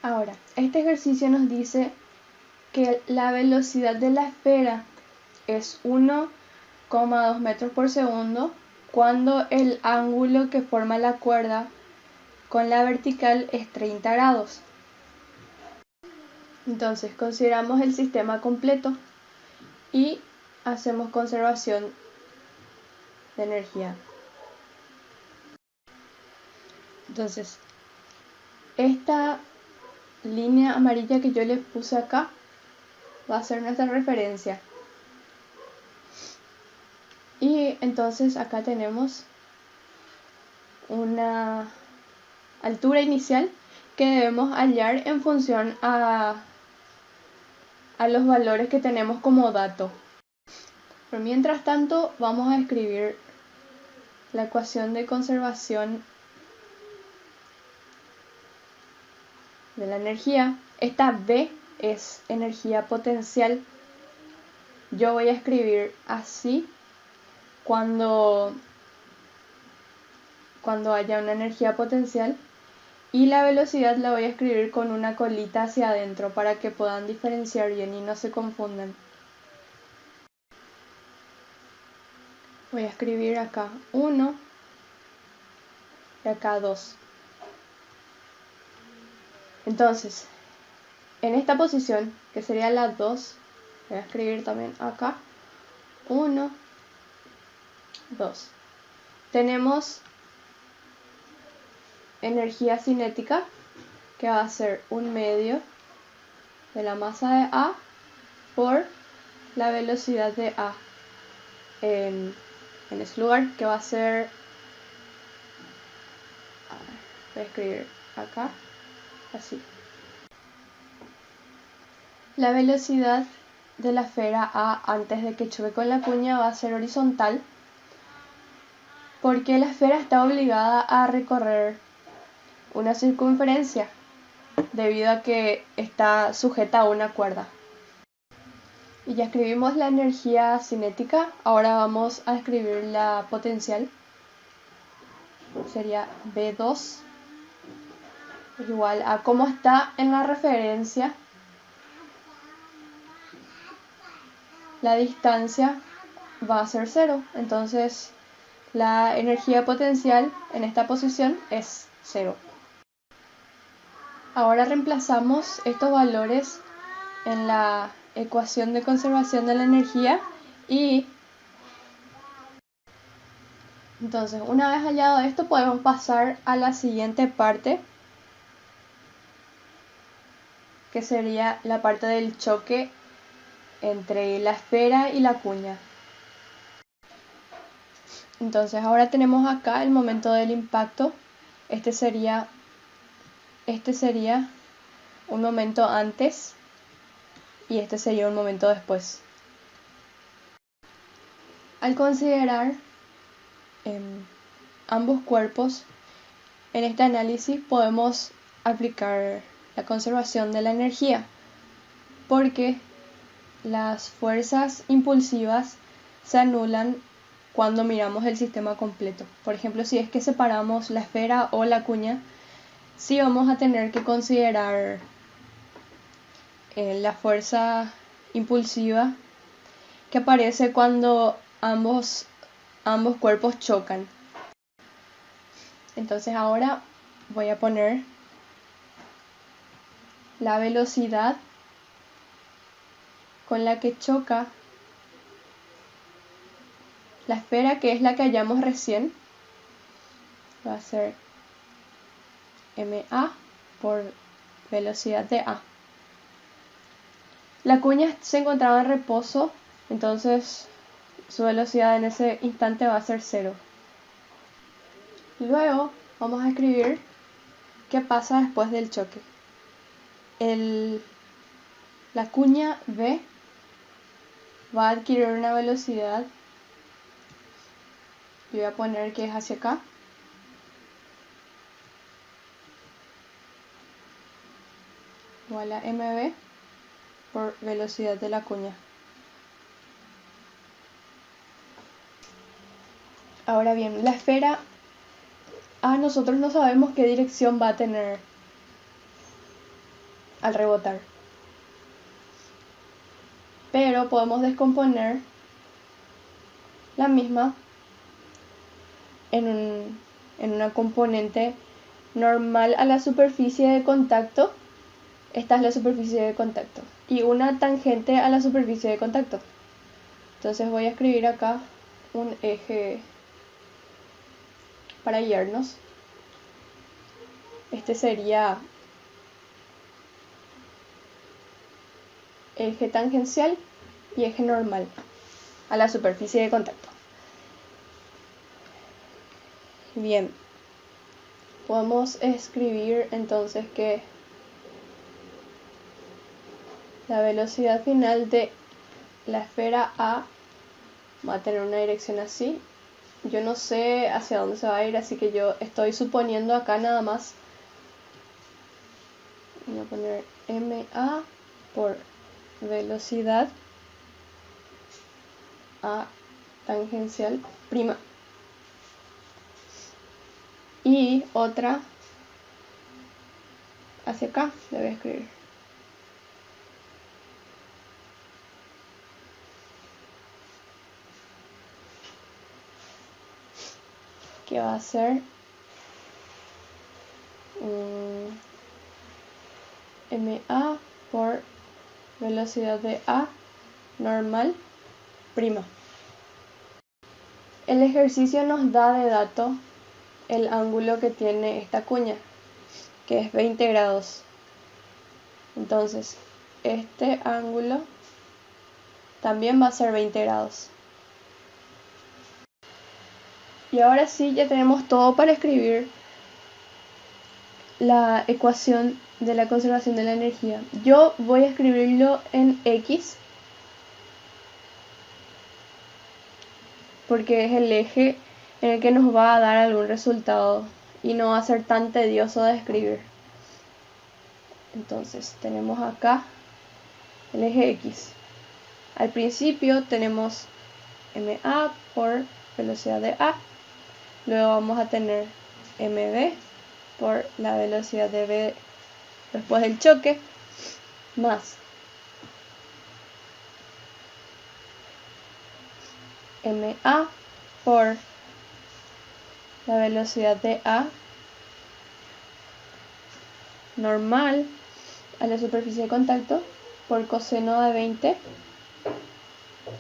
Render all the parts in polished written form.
Ahora, este ejercicio nos dice que la velocidad de la esfera es 1,2 metros por segundo cuando el ángulo que forma la cuerda con la vertical es 30 grados. Entonces consideramos el sistema completo y hacemos conservación de energía. Entonces, esta línea amarilla que yo les puse acá va a ser nuestra referencia. Y entonces acá tenemos una altura inicial que debemos hallar en función a los valores que tenemos como dato. Pero mientras tanto vamos a escribir la ecuación de conservación de la energía. Esta B es energía potencial. Yo voy a escribir así cuando haya una energía potencial, y la velocidad la voy a escribir con una colita hacia adentro para que puedan diferenciar bien y no se confundan. Voy a escribir acá 1 y acá 2. Entonces, en esta posición, que sería la 2, voy a escribir también acá 1, 2. Tenemos energía cinética, que va a ser 1/2 de la masa de A por la velocidad de A en ese lugar, que va a ser, voy a escribir acá así. La velocidad de la esfera A antes de que choque con la cuña va a ser horizontal, porque la esfera está obligada a recorrer una circunferencia debido a que está sujeta a una cuerda. Y ya escribimos la energía cinética, ahora vamos a escribir la potencial. Sería B2 igual a como está en la referencia, la distancia va a ser 0, entonces la energía potencial en esta posición es 0. Ahora reemplazamos estos valores en la ecuación de conservación de la energía y entonces, una vez hallado esto, podemos pasar a la siguiente parte, que sería la parte del choque entre la esfera y la cuña. Entonces, ahora tenemos acá el momento del impacto. Este sería un momento antes y este sería un momento después. Al considerar ambos cuerpos en este análisis, podemos aplicar la conservación de la energía, porque las fuerzas impulsivas se anulan cuando miramos el sistema completo. Por ejemplo, si es que separamos la esfera o la cuña, sí vamos a tener que considerar la fuerza impulsiva que aparece cuando ambos cuerpos chocan. Entonces ahora voy a poner la velocidad con la que choca la esfera, que es la que hallamos recién. Va a ser ma por velocidad de a. La cuña se encontraba en reposo, entonces su velocidad en ese instante va a ser 0. Luego vamos a escribir qué pasa después del choque. La cuña B va a adquirir una velocidad, yo voy a poner que es hacia acá, igual a mb por velocidad de la cuña. Ahora bien, la esfera A nosotros no sabemos qué dirección va a tener. al rebotar. Pero podemos descomponer la misma en una componente normal a la superficie de contacto. Esta es la superficie de contacto. Y una tangente a la superficie de contacto. Entonces voy a escribir acá un eje para guiarnos. Este sería eje tangencial y eje normal a la superficie de contacto. Bien, podemos escribir entonces que la velocidad final de la esfera A va a tener una dirección así. Yo no sé hacia dónde se va a ir, así que yo estoy suponiendo acá nada más. Voy a poner MA por velocidad A tangencial prima. Y otra hacia acá, le voy a escribir. Que va a ser MA por velocidad de A normal prima. El ejercicio nos da de dato el ángulo que tiene esta cuña, que es 20 grados. Entonces, este ángulo también va a ser 20 grados. Y ahora sí, ya tenemos todo para escribir la ecuación de la conservación de la energía. Yo voy a escribirlo en X, porque es el eje en el que nos va a dar algún resultado y no va a ser tan tedioso de escribir. Entonces tenemos acá el eje X. Al principio tenemos MA por velocidad de A, luego vamos a tener MB por la velocidad de B después del choque, más MA por la velocidad de A normal a la superficie de contacto por coseno de 20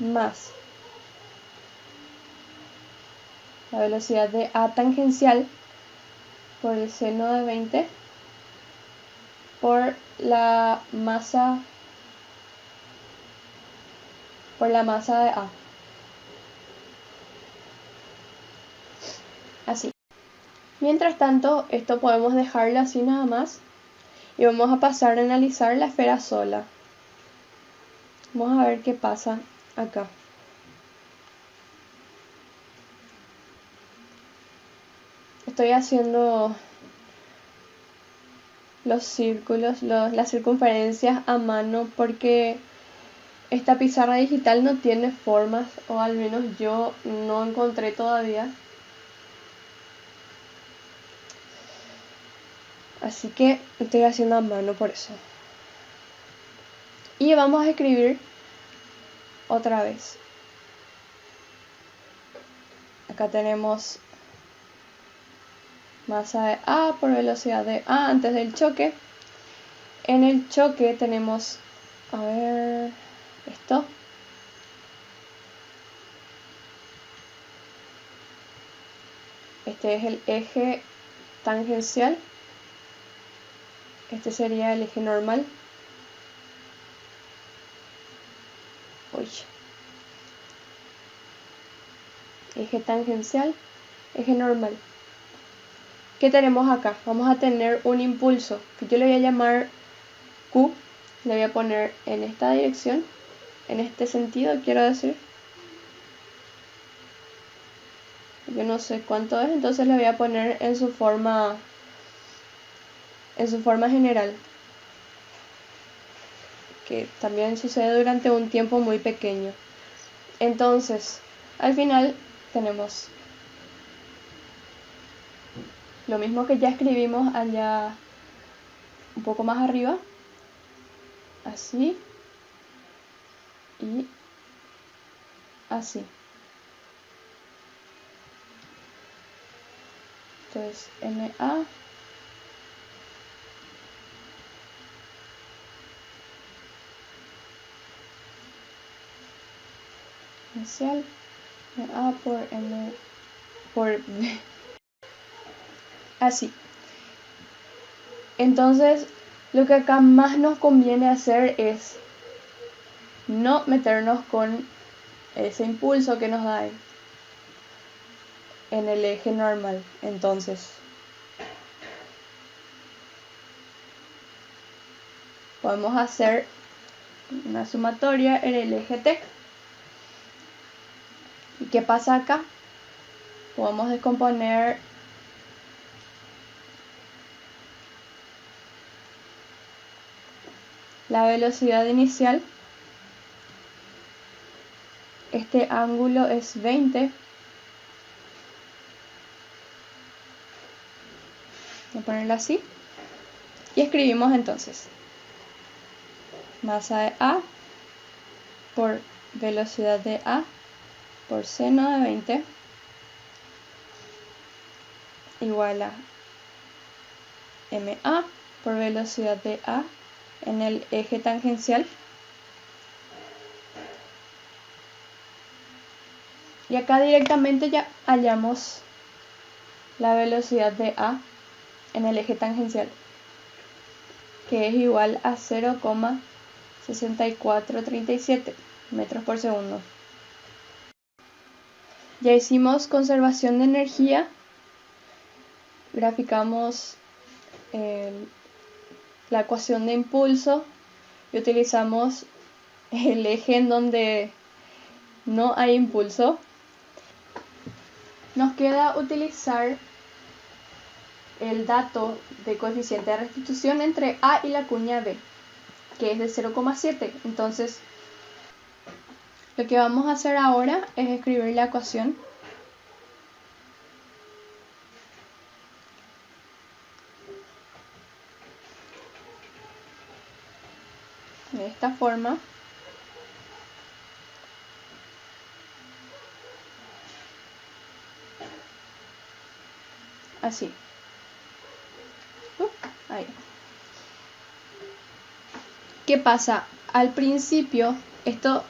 más la velocidad de A tangencial por el seno de 20 por la masa de A. Así. Mientras tanto, esto podemos dejarlo así nada más y vamos a pasar a analizar la esfera sola. Vamos a ver qué pasa acá. Estoy haciendo los círculos, las circunferencias a mano porque esta pizarra digital no tiene formas, o al menos yo no encontré todavía. Así que estoy haciendo a mano por eso. Y vamos a escribir otra vez. Acá tenemos masa de A por velocidad de A antes del choque. En el choque tenemos, a ver, esto. Este es el eje tangencial. Este sería el eje normal. Uy. Eje tangencial, eje normal. ¿Qué tenemos acá? Vamos a tener un impulso que yo le voy a llamar Q. Le voy a poner en esta dirección, en este sentido, quiero decir. Yo no sé cuánto es, entonces le voy a poner en su forma general, que también sucede durante un tiempo muy pequeño. Entonces, al final tenemos lo mismo que ya escribimos allá un poco más arriba, así y así. Entonces NA inicial NA por N por B. Así. Entonces, lo que acá más nos conviene hacer es no meternos con ese impulso que nos da en el eje normal. Entonces, podemos hacer una sumatoria en el eje T. ¿Y qué pasa acá? Podemos descomponer la velocidad inicial. Este ángulo es 20. Voy a ponerlo así. Y escribimos entonces masa de A por velocidad de A por seno de 20 igual a MA por velocidad de A en el eje tangencial. Y acá directamente ya hallamos la velocidad de A en el eje tangencial, que es igual a 0,6437 metros por segundo. Ya hicimos conservación de energía, graficamos la ecuación de impulso y utilizamos el eje en donde no hay impulso. Nos queda utilizar el dato de coeficiente de restitución entre A y la cuña B, que es de 0,7. Entonces, lo que vamos a hacer ahora es escribir la ecuación de esta forma. Así. Ahí. ¿Qué pasa? Al principio, esto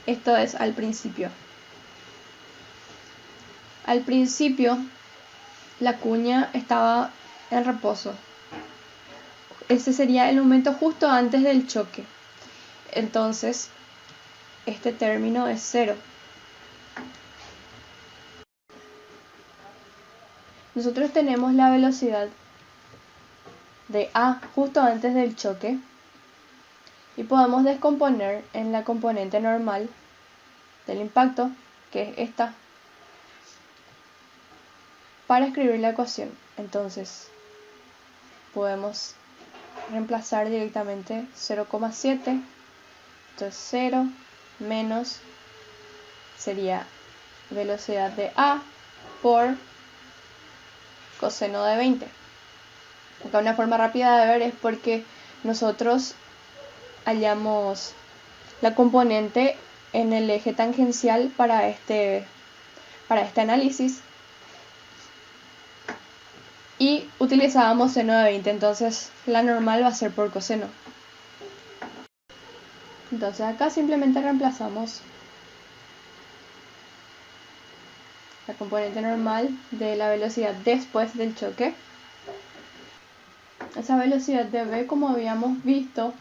es al principio. Al principio, la cuña estaba en reposo. Ese sería el momento justo antes del choque. Entonces, este término es 0. Nosotros tenemos la velocidad de A justo antes del choque y podemos descomponer en la componente normal del impacto, que es esta, para escribir la ecuación. Entonces, podemos reemplazar directamente 0,7, entonces 0 menos sería velocidad de A por coseno de 20. Acá una forma rápida de ver es porque nosotros hallamos la componente en el eje tangencial para este análisis y utilizábamos seno de 20, entonces la normal va a ser por coseno. Entonces acá simplemente reemplazamos la componente normal de la velocidad después del choque. Esa velocidad de v, como habíamos visto,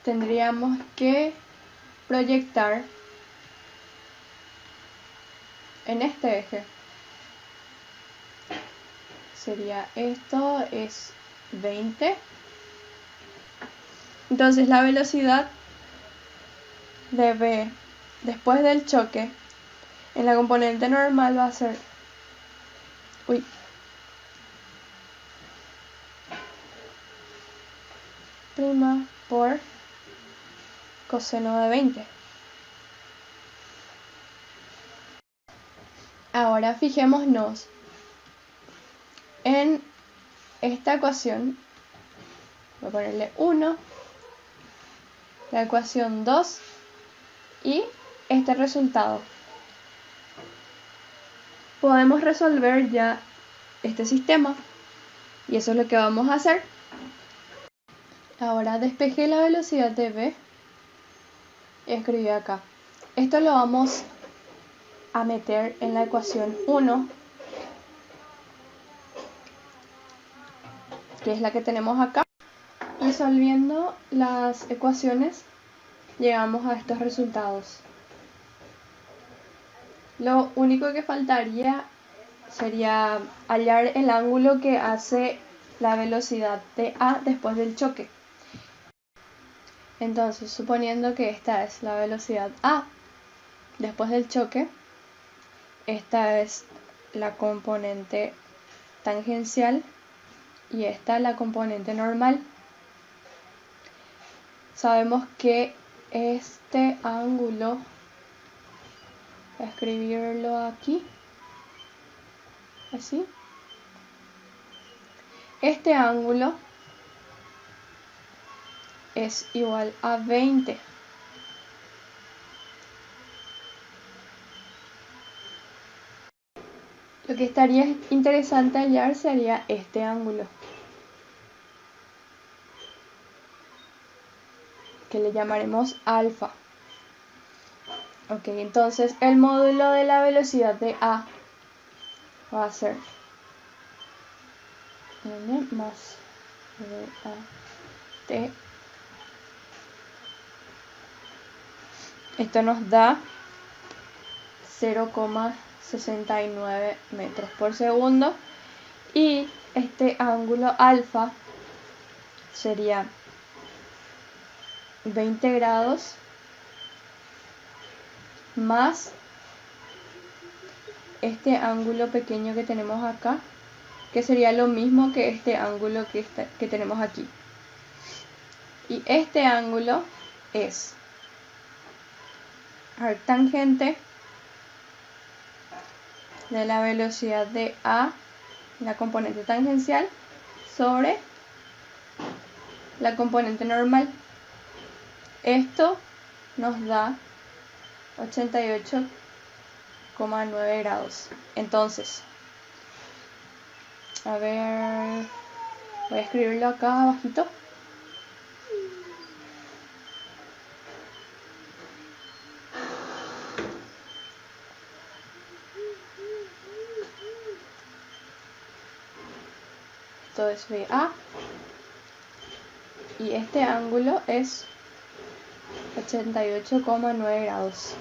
tendríamos que proyectar en este eje. Sería esto, es 20. Entonces la velocidad de v después del choque en la componente normal va a ser prima por coseno de 20. Ahora fijémonos en esta ecuación, voy a ponerle 1, la ecuación 2 y este resultado. Podemos resolver ya este sistema y eso es lo que vamos a hacer. Ahora despejé la velocidad de v y escribí acá. Esto lo vamos a meter en la ecuación 1, que es la que tenemos acá. Resolviendo las ecuaciones llegamos a estos resultados. Lo único que faltaría sería hallar el ángulo que hace la velocidad de A después del choque. Entonces, suponiendo que esta es la velocidad A después del choque, esta es la componente tangencial y esta la componente normal. Sabemos que este ángulo, voy a escribirlo aquí, así. Este ángulo es igual a 20. Lo que estaría interesante hallar sería este ángulo, que le llamaremos alfa. Ok, entonces el módulo de la velocidad de A va a ser n más t. Esto nos da 0,69 metros por segundo y este ángulo alfa sería 20 grados más este ángulo pequeño que tenemos acá, que sería lo mismo que este ángulo que tenemos aquí. Y este ángulo es arctangente de la velocidad de A, la componente tangencial, sobre la componente normal. Esto nos da 88,9 grados. Entonces, a ver, voy a escribirlo acá abajito. Esto es VA y este ángulo es 88,9 grados.